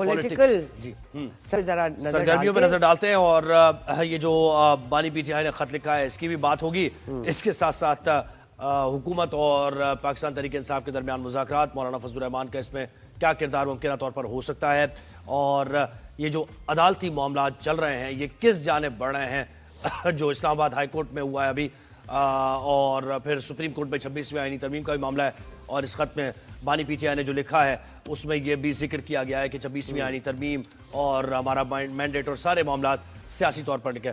Political جی سرگرمیوں پہ نظر ڈالتے ہیں، اور یہ جو بانی پی ٹی آئی نے خط لکھا ہے اس کی بھی بات ہوگی. اس کے ساتھ ساتھ حکومت اور پاکستان تحریک انصاف کے درمیان مذاکرات، مولانا فضل الرحمان کا اس میں کیا کردار ممکنہ طور پر ہو سکتا ہے، اور یہ جو عدالتی معاملات چل رہے ہیں یہ کس جانب بڑھ رہے ہیں، جو اسلام آباد ہائی کورٹ میں ہوا ہے ابھی، اور پھر سپریم کورٹ میں 26ویں آئینی ترمیم کا بھی معاملہ ہے. اور اس خط میں بانی پی ٹی آئی نے جو لکھا ہے اس میں یہ بھی ذکر کیا گیا ہے کہ 26ویں آئینی ترمیم اور ہمارا مینڈیٹ اور سارے معاملات سیاسی طور پر لکھے.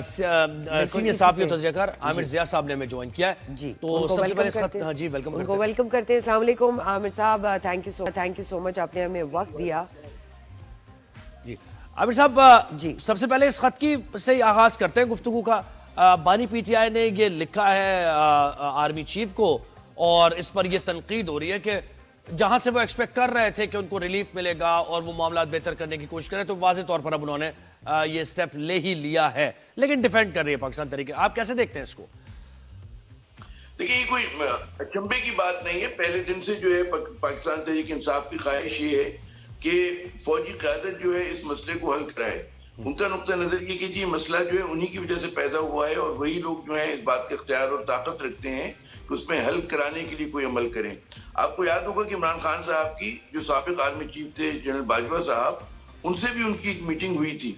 سینئر صحافی و تجزیہ کار عامر ضیاء صاحب نے ہمیں جوائن کیا ہے، جی تو سب سے پہلے اس خط جی ویلکم کرتے ہیں. السلام علیکم عامر صاحب، تھینک یو سو مچ، آپ نے ہمیں وقت دیا. جی عامر صاحب، جی سب سے پہلے اس خط کی سے آغاز کرتے ہیں گفتگو کا. بانی پی ٹی آئی نے یہ لکھا ہے آرمی چیف کو، اور اس پر یہ تنقید ہو رہی ہے کہ جہاں سے وہ ایکسپیکٹ کر رہے تھے کہ ان کو ریلیف ملے گا اور وہ معاملات بہتر کرنے کی کوشش کریں، تو واضح طور پر اب انہوں نے یہ سٹیپ لے ہی لیا ہے، لیکن ڈیفینڈ کر رہی ہے پاکستان تحریک. آپ کیسے دیکھتے ہیں اس کو؟ دیکھیں، یہ کوئی اچنبے کی بات نہیں ہے. پہلے دن سے جو ہے پاکستان تحریک انصاف کی خواہش یہ ہے کہ فوجی قیادت جو ہے اس مسئلے کو حل کرائے. ان کا نقطہ نظر یہ کہ جی مسئلہ جو ہے انہی کی وجہ سے پیدا ہوا ہے، اور وہی لوگ جو ہیں اس بات کے اختیار اور طاقت رکھتے ہیں کہ اس میں حل کرانے کے لیے کوئی عمل کریں. آپ کو یاد ہوگا کہ عمران خان صاحب کی جو سابق آرمی چیف تھے جنرل باجوہ صاحب، ان سے بھی ان کی ایک میٹنگ ہوئی تھی،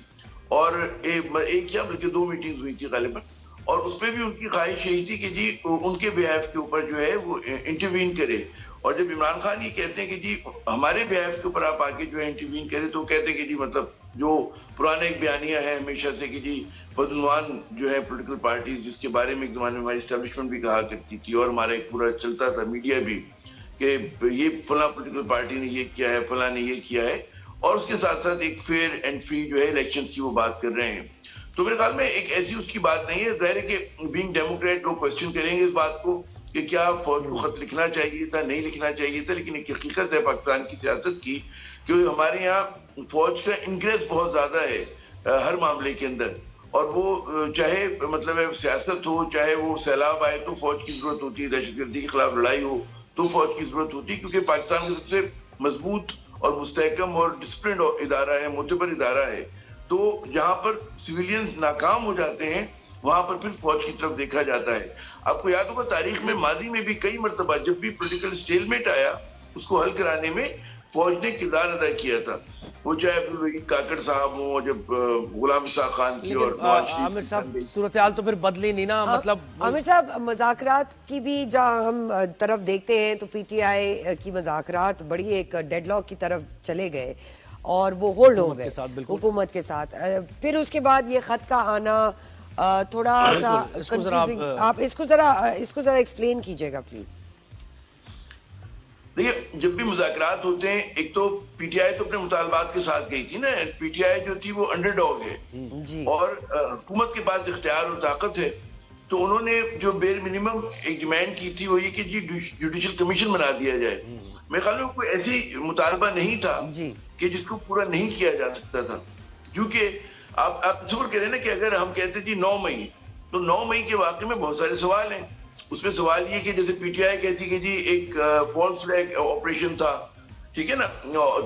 اور ایک یا بلکہ 2 میٹنگ ہوئی تھی غالباً، اور اس پہ بھی ان کی خواہش یہی تھی کہ جی ان کے بیہیف کے اوپر جو ہے وہ انٹروین کرے. اور جب عمران خان یہ کہتے ہیں کہ جی ہمارے بیہیف کے اوپر آپ آگے جو ہے انٹروین کرے، تو کہتے ہیں کہ جی مطلب جو پرانا ایک بیانیہ ہے ہمیشہ سے کہ جی بدعنوان جو ہے پولیٹیکل پارٹیز، جس کے بارے میں ایک زمانے میں ہماری اسٹیبلشمنٹ بھی کہا کرتی تھی اور ہمارا ایک پورا چلتا تھا میڈیا بھی، کہ یہ فلاں پولیٹیکل پارٹی نے یہ کیا ہے، فلاں نے یہ کیا ہے، اور اس کے ساتھ ساتھ ایک فیئر اینڈ فری جو ہے الیکشنز کی وہ بات کر رہے ہیں. تو میرے خیال میں ایک ایسی اس کی بات نہیں ہے. ظاہر ہے کہ بینگ ڈیموکریٹ لوگ کوشچن کریں گے اس بات کو کہ کیا فوج کو خط لکھنا چاہیے تھا، نہیں لکھنا چاہیے تھا. لیکن ایک حقیقت ہے پاکستان کی سیاست کی کہ ہمارے یہاں فوج کا انگریس بہت زیادہ ہے ہر معاملے کے اندر، اور وہ چاہے مطلب سیاست ہو، چاہے وہ سیلاب آئے تو فوج کی ضرورت ہوتی ہے، دہشت گردی کے خلاف لڑائی ہو تو فوج کی ضرورت ہوتی ہے، کیونکہ پاکستان کا سب سے مضبوط اور مستحکم اور ڈسپلنڈ ادارہ ہے، معتبر ادارہ ہے. تو جہاں پر سویلین ناکام ہو جاتے ہیں وہاں پر پھر فوج کی طرف دیکھا جاتا ہے. آپ کو یاد ہوگا تاریخ میں ماضی میں بھی کئی مرتبہ جب بھی پولیٹیکل سٹیلمیٹ آیا اس کو حل کرانے میں فوج نے کردار ادا کیا تھا. وہ چاہے عبدالوحید کاکڑ صاحب ہوں، جب غلام اسحاق خان کی اور نواز عامر شریف صاحب صورتحال تو پھر بدلی نہیں نا، مطلب عامر صاحب مذاکرات کی بھی جہاں ہم طرف دیکھتے ہیں تو پی ٹی آئی کی مذاکرات بڑی ایک ڈیڈ لاک کی طرف چلے گئے اور وہ ہولڈ ہو گئے حکومت کے ساتھ. پھر اس کے بعد یہ خط کا آنا تھوڑا سا کنفیوزنگ. آپ اس کو ذرا ایکسپلین کیجئے گا پلیز. دیکھیں، جب بھی مذاکرات ہوتے ہیں، ایک تو پی ٹی آئی تو اپنے مطالبات کے ساتھ گئی تھی نا. پی ٹی آئی جو تھی وہ انڈر ڈاگ ہے اور حکومت کے پاس اختیار اور طاقت ہے. تو انہوں نے جو بیر منیمم ایک ڈیمانڈ کی تھی وہ یہ کہ جی جوڈیشل کمیشن بنا دیا جائے. میرے خیال میں کوئی ایسی مطالبہ نہیں تھا کہ جس کو پورا نہیں کیا جا سکتا تھا. کیونکہ آپ تصور کریں نا کہ اگر ہم کہتے جی 9 مئی، تو 9 مئی کے واقعے میں بہت سارے سوال ہیں. اس میں سوال یہ کہ جیسے پی ٹی آئی کہتی کہ جی ایک فالس فلیگ آپریشن تھا، ٹھیک ہے نا،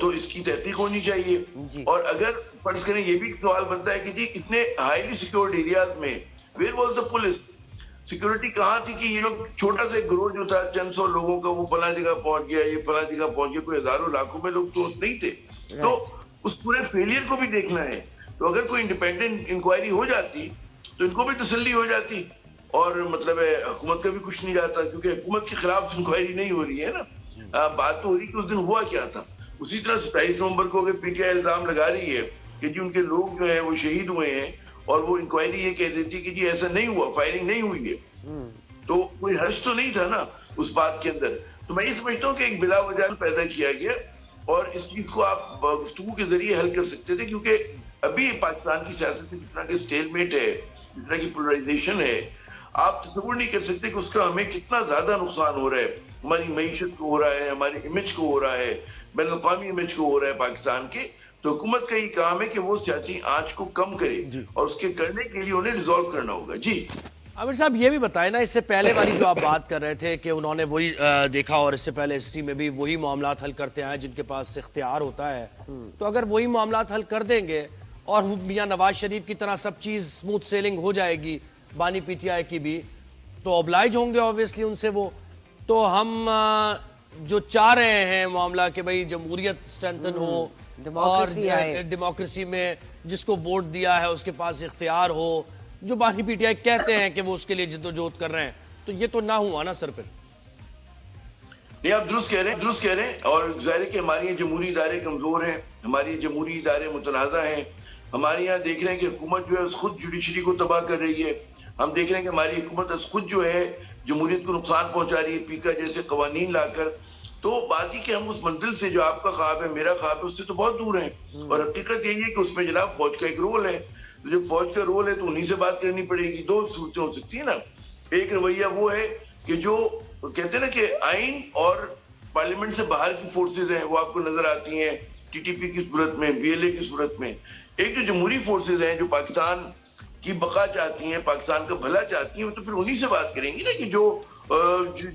تو اس کی تحقیق ہونی چاہیے. اور اگر فرض کریں یہ بھی سوال بنتا ہے کہ جی اتنے ہائیلی سیکیورڈ ایریاز میں where was the police, security کہاں تھی کہ یہ لوگ چھوٹا سا گروہ جو تھا چند سو لوگوں کا وہ فلاں جگہ پہنچ گیا، یہ فلاں جگہ پہنچ گیا، کوئی ہزاروں لاکھوں میں لوگ تو نہیں تھے. تو اس پورے فیلئر کو بھی دیکھنا ہے. تو اگر کوئی انڈیپینڈنٹ انکوائری ہو جاتی تو ان کو بھی تسلی ہو جاتی، اور مطلب ہے حکومت کا بھی کچھ نہیں جاتا، کیونکہ حکومت کے خلاف انکوائری نہیں ہو رہی ہے نا. بات تو ہو رہی کہ اس دن ہوا کیا تھا. اسی طرح 27 نومبر کو اگر پی ٹی آئی الزام لگا رہی ہے کہ جی ان کے لوگ جو ہیں وہ شہید ہوئے ہیں، اور وہ انکوائری یہ کہہ دیتی کہ جی ایسا نہیں ہوا، فائرنگ نہیں ہوئی ہے، تو کوئی حرج تو نہیں تھا نا اس بات کے اندر. تو میں یہ سمجھتا ہوں کہ ایک بلا وجہ پیدا کیا گیا، اور اس چیز کو آپ گفتگو کے ذریعے حل کر سکتے تھے. کیونکہ ابھی پاکستان کی سیاست میں جس طرح کی اسٹیل میٹ ہے، جس طرح کی پولرائزیشن ہے، آپ تصور نہیں کر سکتے کہ اس کا ہمیں کتنا زیادہ نقصان ہو رہا ہے. ہماری معیشت کو ہو رہا ہے، ہمارے امیج کو ہو رہا ہے، بین الاقوامی امیج کو ہو رہا ہے پاکستان کے. تو حکومت کا یہ کام ہے کہ وہ سیاسی آنچ کو کم کرے، اور اس کے کرنے کے لیے انہیں ریزالو کرنا ہوگا. جی عامر صاحب یہ بھی بتائیں نا، اس سے پہلے والی جو آپ بات کر رہے تھے کہ انہوں نے وہی دیکھا اور اس سے پہلے ہسٹری میں بھی وہی معاملات حل کرتے ہیں جن کے پاس اختیار ہوتا ہے، تو اگر وہی معاملات حل کر دیں گے اور میاں نواز شریف کی طرح سب چیز سموتھ سیلنگ ہو جائے گی بانی پی ٹی آئی کی بھی، تو oblige ہوں گے obviously ان سے وہ. تو ہم جو چاہ رہے ہیں معاملہ کہ بھئی جمہوریت سٹرینتھن ہو اور ڈیموکریسی میں جس کو ووٹ دیا ہے اس کے پاس اختیار ہو، جو بانی پی ٹی آئی کہتے ہیں کہ وہ اس کے لیے جد و جہد کر رہے ہیں، تو یہ تو نہ ہوا نا سر پہ. نہیں، آپ درست کہہ رہے ہیں اور ظاہر ہے کہ ہمارے جمہوری ادارے کمزور ہیں، ہماری جمہوری ادارے متنازع ہیں. ہمارے یہاں دیکھ رہے ہیں کہ حکومت جو ہے خود جوڈیشری کو تباہ کر رہی ہے. ہم دیکھ رہے ہیں کہ ہماری حکومت خود جو ہے جمہوریت کو نقصان پہنچا رہی ہے پیکا جیسے قوانین لا کر. تو بات ہی کہ ہم اس منزل سے جو آپ کا خواب ہے میرا خواب ہے اس سے تو بہت دور ہیں. اور حقیقت یہی ہے کہ اس میں جناب فوج کا ایک رول ہے. جو فوج کا رول ہے تو انہی سے بات کرنی پڑے گی. دو صورتیں ہو سکتی ہیں نا. ایک رویہ وہ ہے کہ جو کہتے ہیں نا کہ آئین اور پارلیمنٹ سے باہر کی فورسز ہیں وہ آپ کو نظر آتی ہیں ٹی ٹی پی کی صورت میں، بی ایل اے کی صورت میں. ایک جو جمہوری فورسز ہیں جو پاکستان کی بقا چاہتی ہیں، پاکستان کا بھلا چاہتی ہیں، تو پھر انہی سے بات کریں گی نا کہ جو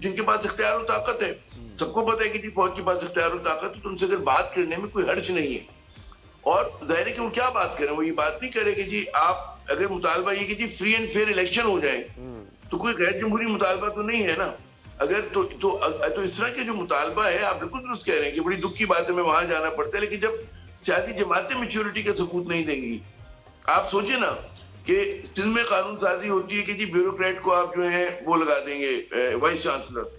جن کے پاس اختیار و طاقت ہے. سب کو پتہ ہے کہ جی فوج کے پاس اختیار و طاقت ہے تو ان سے اگر بات کرنے میں کوئی حرج نہیں ہے. اور ظاہر ہے کہ وہ کیا بات کریں، وہ یہ بات نہیں کرے کہ جی آپ اگر مطالبہ یہ کہ جی فری اینڈ فیئر الیکشن ہو جائے تو کوئی غیر جمہوری مطالبہ تو نہیں ہے نا. اگر تو اس طرح کے جو مطالبہ ہے آپ بالکل درست کہہ رہے ہیں کہ بڑی دکھ کی بات ہے میں وہاں جانا پڑتا ہے. لیکن جب سیاسی جماعتیں میچورٹی کا ثبوت نہیں دیں گی، آپ سوچیں نا کہ سندھ میں قانون سازی ہوتی ہے کہ جی بیوروکریٹ کو آپ جو ہے وہ لگا دیں گے وائس چانسلر.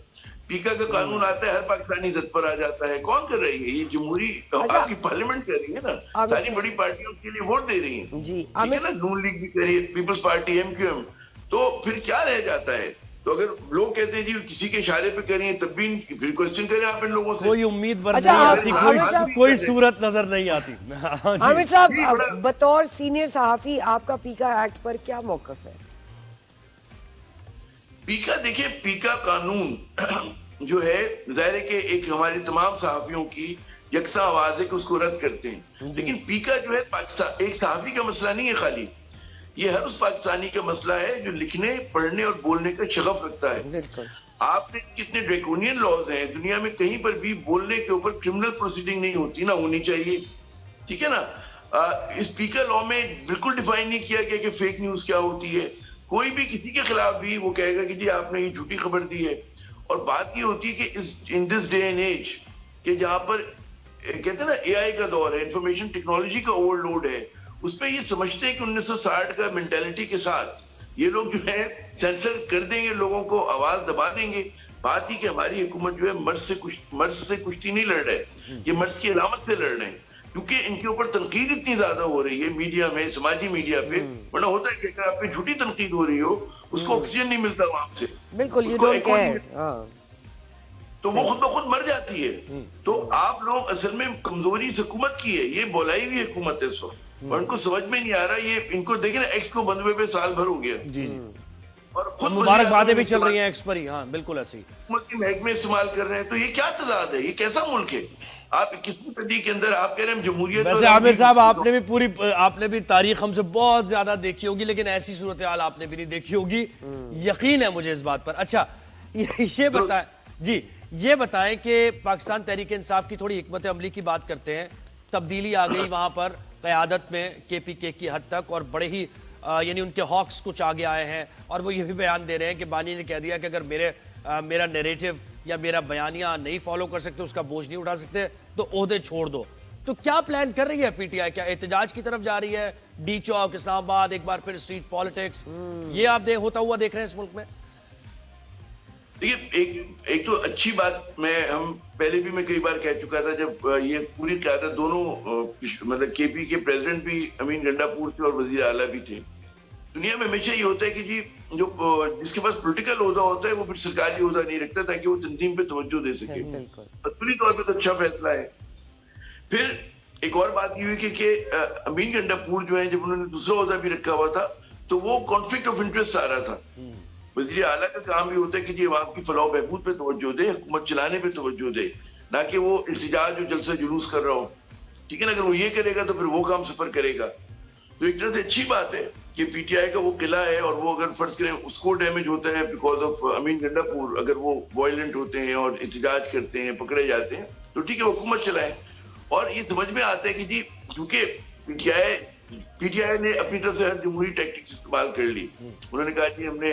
پیکا کا قانون آتا ہے ہر پاکستانی زد پر آ جاتا ہے. کون کر رہی ہے یہ؟ جمہوری آپ کی پارلیمنٹ کر رہی ہے نا. ساری بڑی پارٹیوں کے لیے ووٹ دے رہی ہیں جی نا. نون لیگ بھی کر رہی ہے، Peoples Party, M Q M. تو پھر کیا رہ جاتا ہے؟ تو اگر لوگ کہتے ہیں جی کسی کے اشارے پہ کر رہی ہیں تب بھی پھر کوسچن کریں آپ ان لوگوں سے. کوئی امید بر نہیں آتی، کوئی صورت نظر نہیں آتی. عامر صاحب بطور سینئر صحافی آپ کا پیکا ایکٹ پر کیا موقف ہے؟ پیکا دیکھیں، پیکا قانون جو ہے ظاہر ہے کہ ایک ہمارے تمام صحافیوں کی یکساں آواز ہے کہ اس کو رد کرتے ہیں. لیکن پیکا جو ہے پاکستان ایک صحافی کا مسئلہ نہیں ہے خالی، یہ ہر اس پاکستانی کا مسئلہ ہے جو لکھنے، پڑھنے اور بولنے کا شغف رکھتا ہے. بالکل. آپ نے کتنے ڈریکونین لاز ہیں دنیا میں، کہیں پر بھی بولنے کے اوپر کرمنل پروسیڈنگ نہیں ہوتی، نہ ہونی چاہیے. ٹھیک ہے نا. اس پیکا لا میں بالکل ڈیفائن نہیں کیا گیا کہ فیک نیوز کیا ہوتی ہے. کوئی بھی کسی کے خلاف بھی وہ کہے گا کہ جی آپ نے یہ جھوٹی خبر دی ہے. اور بات یہ ہوتی ہے کہ ان دس ڈے اینڈ ایج کہ جہاں پر کہتے ہیں نا اے آئی کا دور ہے، انفارمیشن ٹیکنالوجی کا اوور لوڈ ہے، اس پہ یہ سمجھتے ہیں کہ 1960 کا مینٹیلٹی کے ساتھ یہ لوگ جو ہے سینسر کر دیں گے، لوگوں کو آواز دبا دیں گے. بات ہی کہ ہماری حکومت جو ہے مرض سے کشتی نہیں لڑ رہے، یہ مرض کی علامت سے لڑ رہے ہیں. کیونکہ ان کے اوپر تنقید اتنی زیادہ ہو رہی ہے میڈیا میں، سماجی میڈیا پہ. ورنہ ہوتا ہے کہ اگر آپ پہ جھوٹی تنقید ہو رہی ہو اس کو آکسیجن نہیں ملتا وہاں سے. بالکل، you don't care. تو وہ خود بخود مر جاتی ہے. تو آپ لوگ اصل میں کمزوری حکومت کی ہے، یہ بولائی ہوئی حکومت ہے اس وقت. اور ان کو سمجھ میں نہیں آ رہا. یہ ان کو دیکھیں نا ایکس کو بندوے پہ سال بھر ہو گیا. جی اور خود مبارک باتیں بھی چل رہی ہیں ایکس پر ہی. ہاں بالکل ایسی حکومت کی محکمے استعمال کر رہے ہیں. تو یہ کیا تضاد ہے؟ یہ کیسا ملک ہے؟ آپ 21ویں صدی کے اندر آپ کہہ رہے ہیں جمہوریت. ویسے عامر صاحب آپ نے بھی تاریخ ہم سے بہت زیادہ دیکھی ہوگی، لیکن ایسی صورتحال آپ نے بھی نہیں دیکھی ہوگی، یقین ہے مجھے اس بات پر. اچھا یہ بتائیں جی، یہ بتائیں کہ پاکستان تحریک انصاف کی تھوڑی حکمت عملی کی بات کرتے ہیں. تبدیلی آ گئی وہاں پر قیادت میں کے پی کے کی حد تک، اور بڑے ہی یعنی ان کے ہاکس کچھ آگے آئے ہیں، اور وہ یہ بھی بیان دے رہے ہیں کہ بانی نے کہہ دیا کہ اگر میرا نیریٹو یا میرا بیانیہ نہیں فالو کر سکتے، اس کا بوجھ نہیں اٹھا سکتے تو عہدے چھوڑ دو. تو کیا پلان کر رہی ہے پی ٹی آئی؟ کیا احتجاج کی طرف جا رہی ہے؟ ڈی چوک، اسلام آباد، ایک بار پھر اسٹریٹ پالیٹکس، یہ آپ ہوتا ہوا دیکھ رہے ہیں اس ملک میں؟ دیکھیے ایک تو اچھی بات ہم پہلے بھی میں کئی بار کہہ چکا تھا، جب یہ پوری قیادت دونوں مطلب کے پی کے پریزیڈنٹ بھی امین گنڈاپور تھے اور وزیر اعلیٰ بھی تھے. دنیا میں ہمیشہ یہ ہوتا ہے کہ جی جس کے پاس پولیٹیکل عہدہ ہوتا ہے وہ پھر سرکاری عہدہ نہیں رکھتا تاکہ وہ تنظیم پہ توجہ دے سکے. اصولی طور پہ تو اچھا فیصلہ ہے. پھر ایک اور بات یہ ہوئی کہ امین گنڈاپور جو ہے جب انہوں نے دوسرا عہدہ بھی رکھا ہوا تھا تو وہ کانفلکٹ آف انٹرسٹ آ رہا تھا. وزیر اعلیٰ کا کام بھی ہوتا ہے کہ جی عوام کی فلاح و بہبود پہ توجہ دے، حکومت چلانے پہ توجہ دے، نہ کہ وہ احتجاج اور جلسہ جلوس کر رہا ہو. ٹھیک ہے نا. اگر وہ یہ کرے گا تو پھر وہ کام سفر کرے گا. تو ایک طرح سے اچھی بات ہے کہ پی ٹی آئی کا وہ قلعہ ہے اور وہ اگر فرض کریں اس کو ڈیمیج ہوتا ہے بیکاز آف امین گنڈاپور، اگر وہ وائلنٹ ہوتے ہیں اور احتجاج کرتے ہیں، پکڑے جاتے ہیں، تو ٹھیک ہے حکومت چلائیں. اور یہ سمجھ میں آتا ہے کہ جی کیونکہ پی ٹی آئی نے اپنی طرف سے ہر جمہوری ٹیکٹکس استعمال کر لی. انہوں نے کہا جی ہم نے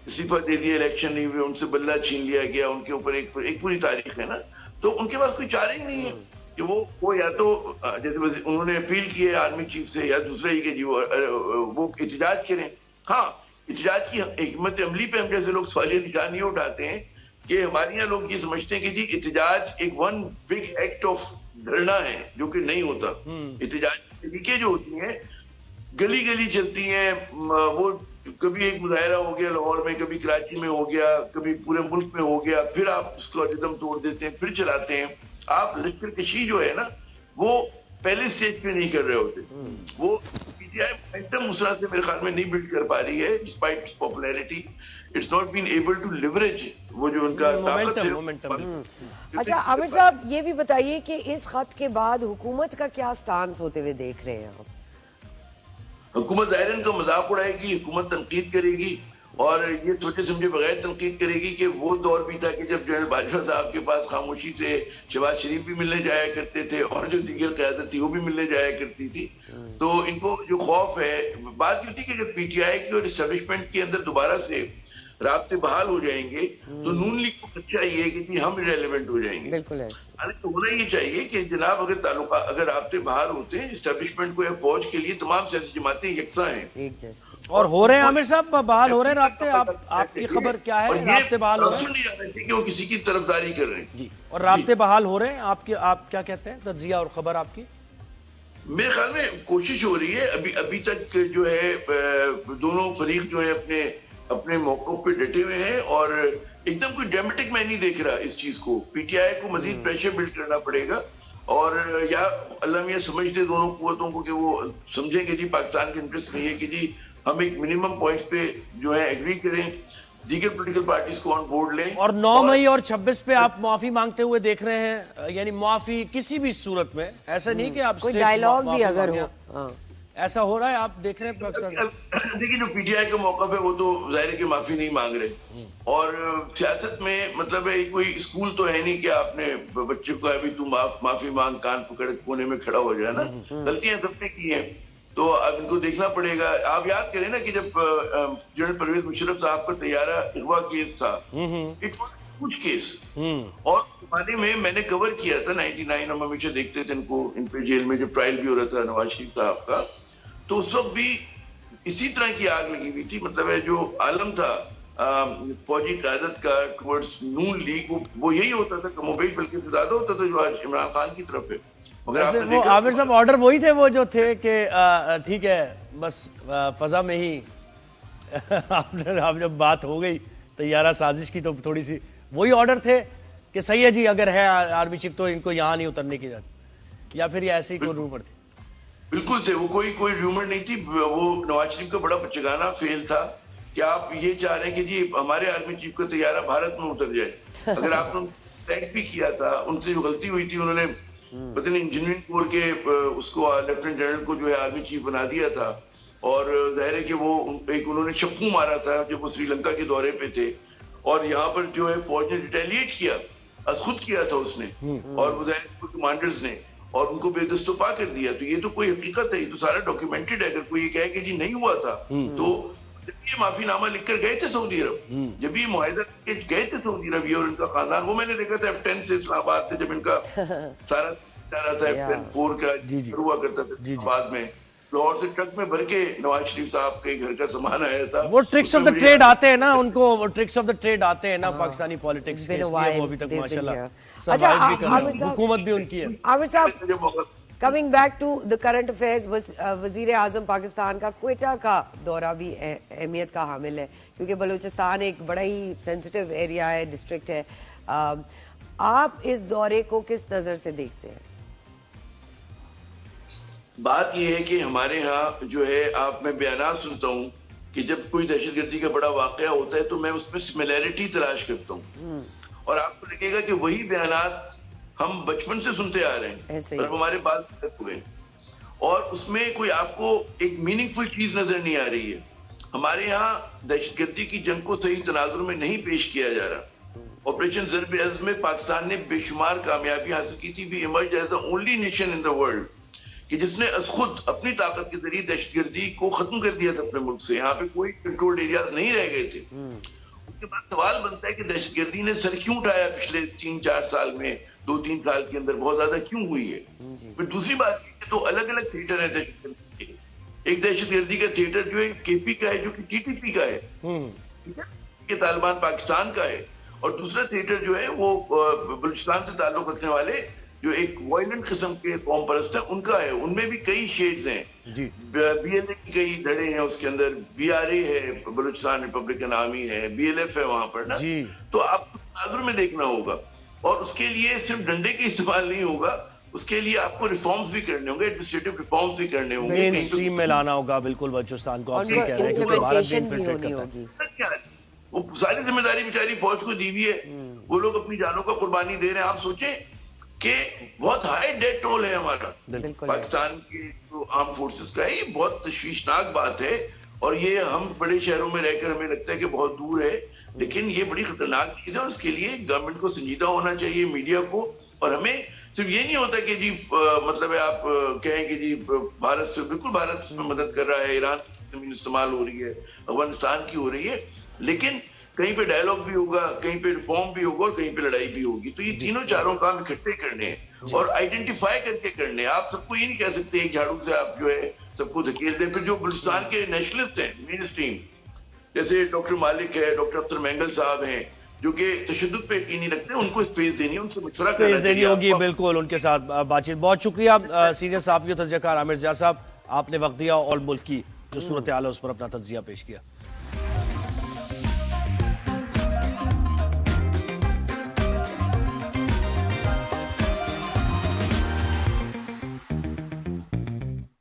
استعفیٰ دے دیا، الیکشن نہیں ہوئے، ان سے بلہ چھین لیا گیا، ان کے اوپر ایک پوری تاریخ ہے نا. تو ان کے پاس کوئی چارہ ہی نہیں ہے کہ وہ یا تو جیسے انہوں نے اپیل کی ہے آرمی چیف سے، یا دوسرا ہی کہ جی وہ احتجاج کریں. ہاں احتجاج کی حکمت عملی پہ ہم جیسے لوگ سوالیہ نشان یہ اٹھاتے ہیں کہ ہمارے یہاں لوگ یہ سمجھتے ہیں کہ جی احتجاج ایک ون بگ ایکٹ آف دھرنا ہے، جو کہ نہیں ہوتا. احتجاج کی طریقے جو ہوتی ہیں گلی گلی چلتی ہیں، وہ کبھی ایک مظاہرہ ہو گیا لاہور میں، کبھی کراچی میں ہو گیا، کبھی پورے ملک میں ہو گیا، پھر آپ اس کو ردم توڑ دیتے ہیں، پھر چلاتے ہیں. آپ لشکر کشی جو ہے نا وہ پہلے سٹیج پہ نہیں کر رہے ہوتے. وہ پی ٹی آئی مومنٹم اس طرح سے میرے خیال میں نہیں بلڈ کر پا رہی ہے despite its popularity. It's not been able to leverage وہ جو ان کا طاقت ہے. اچھا عامر صاحب یہ بھی بتائیے کہ اس خط کے بعد حکومت کا کیا سٹانس ہوتے ہوئے دیکھ رہے ہیں آپ؟ حکومت ظاہر ان کا مذاق اڑائے گی، حکومت تنقید کرے گی، اور یہ سوچے سمجھے بغیر تنقید کرے گی کہ وہ دور بھی تھا کہ جب جنرل باجوہ صاحب کے پاس خاموشی سے شہباز شریف بھی ملنے جایا کرتے تھے اور جو دیگر قیادت تھی وہ بھی ملنے جایا کرتی تھی. تو ان کو جو خوف ہے، بات یہ تھی کہ جب پی ٹی آئی کی اور اسٹیبلشمنٹ کے اندر دوبارہ سے رابطے بحال ہو جائیں گے تو نون لیگ کو خدشہ یہ ہے کہ جی ہم ریلیونٹ ہو جائیں گے. بالکل ہے. تو ہونا یہ چاہیے کہ جناب اگر رابطے بحال ہوتے ہیں اسٹیبلشمنٹ کو یا فوج کے لیے تمام سیاسی جماعتیں یکساں ہیں ایک جیسے. اور ہو رہے ہیں عامر صاحب بحال ہو رہے ہیں رابطے؟ آپ کی خبر کیا ہے؟ رابطے بحال ہو رہے ہیں؟ نہیں جانا چاہیے کہ وہ کسی کی طرفداری کر رہے ہیں. جی، اور رابطے بحال ہو رہے ہیں؟ آپ کیا کہتے ہیں، تجزیہ اور خبر آپ کی؟ میرے خیال میں کوشش ہو رہی ہے. ابھی تک جو ہے دونوں فریق جو ہے اپنے موقف پہ ڈٹے ہوئے ہیں، اور ایک دم کوئی ڈرامیٹک میں نہیں دیکھ رہا اس چیز کو. پی ٹی آئی کو مزید پریشر بلڈ کرنا پڑے گا، اور یا اللہ میاں سمجھ دے دونوں قوتوں کو کہ وہ سمجھیں کہ جی پاکستان کے انٹرسٹ نہیں ہے کہ جی ہم ایک منیمم پوائنٹس پہ جو ہے ایگری کریں، دیگر پولیٹیکل پارٹیز کو آن بورڈ لیں. اور 9 مئی اور 26 پہ آپ معافی مانگتے ہوئے دیکھ رہے ہیں، یعنی معافی کسی بھی صورت میں، ایسا نہیں کہ آپ کوئی ڈائیلاگ بھی اگر ہو، ایسا ہو رہا ہے آپ دیکھ رہے ہیں پاکستان؟ دیکھیے جو پی ٹی آئی کا موقف ہے وہ تو ظاہر ہے کہ معافی نہیں مانگ رہے، اور سیاست میں مطلب ہے کوئی اسکول تو ہے نہیں کہ آپ نے بچے کو ابھی تو معافی مانگ کان پکڑ کونے میں کھڑا ہو جائے نا. غلطیاں سب نے کی ہیں تو اب ان کو دیکھنا پڑے گا. آپ یاد کریں نا کہ جب جنرل پرویز مشرف صاحب کا طیارہ اغوا کیس تھا، کچھ کیس، اور زمانے میں نے کور کیا تھا 99، ہم ہمیشہ دیکھتے تھے ان پہ جیل میں جب ٹرائل بھی ہو رہا تھا نواز شریف صاحب کا، تو اس وقت بھی اسی طرح کی آگ لگی ہوئی تھی. مطلب ہے جو عالم تھا فوجی قیادت کا ٹورڈز نون لیگ، وہ یہی ہوتا تھا کہ موبائل بلکہ زیادہ ہوتا تھا جو آج عمران خان کی طرف ہے. مگر وہ عامر صاحب آرڈر وہی تھے وہ جو تھے کہ ٹھیک ہے بس فضا میں ہی آپ جب بات ہو گئی طیارہ سازش کی تو تھوڑی سی وہی آرڈر تھے کہ صحیح ہے جی اگر ہے آرمی چیف تو ان کو یہاں نہیں اترنے کی جاتی، یا پھر یہ ایسی کوئی رومر تھی؟ بالکل تھے، وہ کوئی ریومر نہیں تھی. وہ نواز شریف کا بڑا بچگانہ فیل تھا کہ آپ یہ چاہ رہے ہیں کہ جی ہمارے آرمی چیف کا طیارہ بھارت میں اتر جائے. اگر آپ نے ٹیک بھی کیا تھا، ان سے جو غلطی ہوئی تھی انہوں نے پتہ نہیں انجینئرنگ کور کے اس کو لیفٹیننٹ جنرل کو جو ہے آرمی چیف بنا دیا تھا، اور ظاہر ہے کہ وہ انہوں نے چپو مارا تھا جب وہ سری لنکا کے دورے پہ تھے، اور یہاں پر جو ہے فوج نے ریٹیلیٹ کیا، خود کیا تھا اس نے، اور وہ ظاہر کمانڈرز نے، اور ان کو بے دست و پا کر دیا. تو یہ تو کوئی حقیقت ہے، یہ تو سارا ڈاکیومنٹڈ ہے. اگر کوئی یہ کہے کہ جی نہیں ہوا تھا، تو جب یہ معافی نامہ لکھ کر گئے تھے سعودی عرب، جب یہ معاہدہ گئے تھے سعودی عرب یہ اور ان کا خاندان، وہ میں نے دیکھا تھا F10 سے اسلام آباد سے جب ان کا سارا جا رہا تھا F4 کا ہوا کرتا تھا بعد میں لاہور سے ٹرک میں بھر کے نواز شریف صاحب کے گھر کا سامان آیا تھا. وہ ٹرکس آف دا ٹریڈ آتے ہیں نا، ان کو وہ ٹرکس آف دا ٹریڈ آتے ہیں نا پاکستانی پالیٹکس کے، اس لیے وہ ابھی تک ماشاءاللہ سروائیو بھی کر رہے ہیں، حکومت بھی ان کی ہے. عامر صاحب coming back to the current affairs, وزیر اعظم پاکستان کا کوئٹہ کا دورہ بھی اہمیت کا حامل ہے، کیونکہ بلوچستان ایک بڑا ہی سینسٹیو ایریا ہے، ڈسٹرکٹ ہے. آپ اس دورے کو کس نظر سے دیکھتے ہیں؟ بات یہ ہے کہ ہمارے ہاں جو ہے میں بیانات سنتا ہوں کہ جب کوئی دہشت گردی کا بڑا واقعہ ہوتا ہے تو میں اس میں سملیرٹی تلاش کرتا ہوں، اور آپ کو لگے گا کہ وہی بیانات ہم بچپن سے سنتے آ رہے ہیں اور ہمارے بال ہوئے. اور اس میں کوئی آپ کو ایک میننگ فل چیز نظر نہیں آ رہی ہے. ہمارے یہاں دہشت گردی کی جنگ کو صحیح تناظر میں نہیں پیش کیا جا رہا. آپریشن ضرب عزم میں پاکستان نے بے شمار کامیابی حاصل کی تھی. We emerged as the only nation in the world کہ جس نے از خود اپنی طاقت کے ذریعے دہشت گردی کو ختم کر دیا تھا اپنے ملک سے. یہاں پہ کوئی کنٹرول ایریاز نہیں رہ گئے تھے. اس کے بعد سوال بنتا ہے کہ دہشت گردی نے سر کیوں اٹھایا پچھلے 3-4 سال میں, 2-3 سال کے اندر بہت زیادہ کیوں ہوئی ہے. پھر دوسری بات یہ کہ تو الگ الگ تھیٹر ہیں دہشت گردی کے. ایک دہشت گردی کا تھیٹر جو ہے کے پی کا ہے, جو کہ ٹی ٹی پی کا ہے, کہ طالبان پاکستان کا ہے. اور دوسرا تھیٹر جو ہے وہ بلوچستان سے تعلق رکھنے والے جو ایک وائلنٹ قسم کے قوم پرست ہیں ان کا ہے. ان میں بھی کئی شیڈز ہیں. بی ایل اے کی کئی دھڑے ہیں اس کے اندر. بی آر اے ہے, بلوچستان ریپبلکن آرمی ہے, بی ایل ایف ہے وہاں پر نا. تو آپ کو تناظر میں دیکھنا ہوگا, اور اس کے لیے صرف ڈنڈے کا استعمال نہیں ہوگا, اس کے لیے آپ کو ریفارمز بھی کرنے ہوں گے, ایڈمنسٹریٹو ریفارمز بھی کرنے ہوں گے, مین اسٹریم میں لانا ہوگا. بالکل بلوچستان کو آپ سے کہہ رہے ہیں کہ بھارت بھی انفلٹریٹ کرتا ہے. وہ ساری ذمہ داری بیچاری فوج کو دی ہوئی ہے. وہ لوگ اپنی جانوں کا قربانی دے رہے ہیں. آپ سوچیں کہ بہت ہائی ڈیتھ ٹول ہے ہمارا پاکستان کے جو آرم فورسز کا ہے. یہ بہت تشویشناک بات ہے, اور یہ ہم بڑے شہروں میں رہ کر ہمیں لگتا ہے کہ بہت دور ہے, لیکن یہ بڑی خطرناک چیز ہے. اور اس کے لیے گورنمنٹ کو سنجیدہ ہونا چاہیے, میڈیا کو. اور ہمیں صرف یہ نہیں ہوتا کہ جی مطلب ہے آپ کہیں کہ جی بھارت سے, بالکل بھارت اس میں مدد کر رہا ہے, ایران کی زمین استعمال ہو رہی ہے, افغانستان کی ہو رہی ہے, لیکن کہیں پہ ڈائلوگ بھی ہوگا, کہیں پہ ریفارم بھی ہوگا, اور کہیں پہ لڑائی بھی ہوگی. تو یہ تینوں چاروں کام اکٹھے کرنے ہیں اور آئیڈینٹیفائی کر کے کرنے ہیں. آپ سب کو یہ نہیں کہہ سکتے ایک جھاڑو سے آپ جو ہے سب کو دھکیل دیں. پھر جو بلوچستان کے نیشنلسٹ ہیں مین اسٹریم, جیسے ڈاکٹر مالک ہے, ڈاکٹر اختر مینگل صاحب ہیں, جو کہ تشدد پہ یقین نہیں رکھتے, ان کو اسپیس دینی ہے, ان سے مشورہ کرنا دینی ہوگی. بالکل ان کے ساتھ بات چیت. بہت شکریہ سینئر صحافی و تجزیہ کار عامر ضیاء صاحب, آپ نے وقت دیا اور ملک کی جو صورتحال ہے اس پر اپنا تجزیہ پیش کیا.